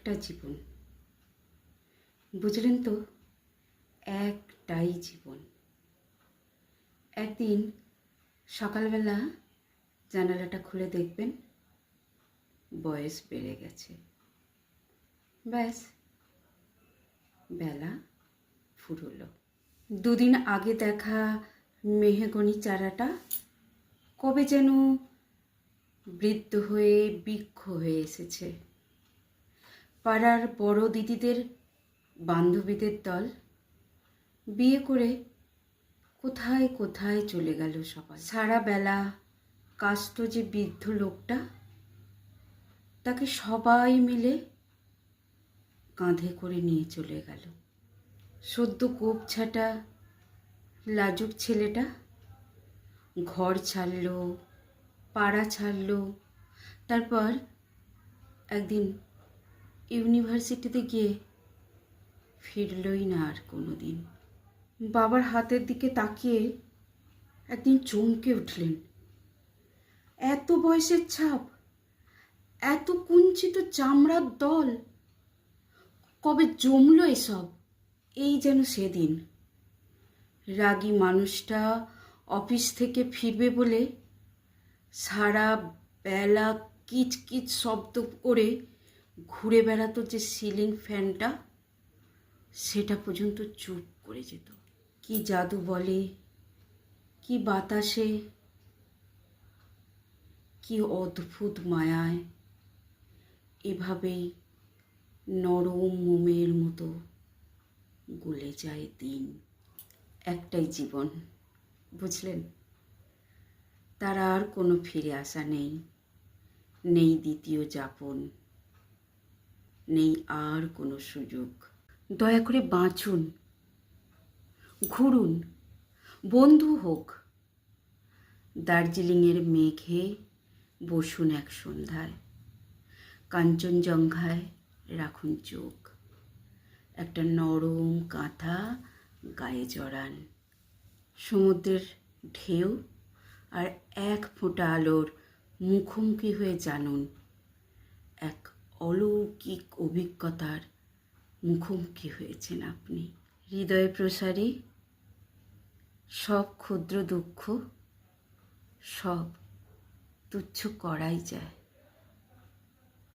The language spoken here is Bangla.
একটা জীবন, বুঝলেন তো? একটাই জীবন। একদিন সকালবেলা জানালাটা খুলে দেখবেন বয়স বেড়ে গেছে। ব্যাস, বেলা ফুরলো। দুদিন আগে দেখা মেহগনি চারাটা কবে যেন বৃদ্ধ হয়ে বৃক্ষ হয়ে এসেছে। পাড়ার বড় দিদিদের বান্ধবীদের দল বিয়ে করে কোথায় কোথায় চলে গেল সবাই। সারা বেলা কাষ্ট যে বৃদ্ধ লোকটা, তাকে সবাই মিলে কাঁধে করে নিয়ে চলে গেল। সদ্য কোপ ছাটা লাজুক ছেলেটা ঘর ছাড়ল, পাড়া ছাড়ল, তারপর একদিন ইউনিভার্সিটিতে গিয়ে ফিরলই না আর কোনো দিন। বাবার হাতের দিকে তাকিয়ে একদিন চমকে উঠলেন। এত বয়সের ছাপ, এত কুঞ্চিত চামড়ার দল, কবে জমলো এসব? এই যেন সেদিন রাগী মানুষটা অফিস থেকে ফিরবে বলে সারা বেলা কিচকিচ শব্দ করে ঘুরে বেড়াতো যে সিলিং ফ্যানটা, সেটা পর্যন্ত চুপ করে যেত। কি জাদু বলে, কি বাতাসে, কি অদ্ভুত মায়ায় এভাবেই নরম মোমের মতো গলে যায় দিন। একটাই জীবন, বুঝলেন? তার আর কোনো ফিরে আসা নেই, নেই দ্বিতীয় যাপন, নেই আর কোনো সুযোগ। দয়া করে বাঁচুন, ঘুরুন, বন্ধু হোক। দার্জিলিংয়ের মেঘে বসুন এক সন্ধ্যায়, কাঞ্চনজঙ্ঘায় রাখুন চোখ, একটা নরম কাঁথা গায়ে জড়ান। সমুদ্রের ঢেউ আর এক ফোঁটা আলোর মুখোমুখি হয়ে জানুন এক অলৌকিক অভিজ্ঞতার মুখোমুখি হয়েছেন আপনি। হৃদয় প্রসারী সব ক্ষুদ্র দুঃখ সব তুচ্ছ করাই যায়।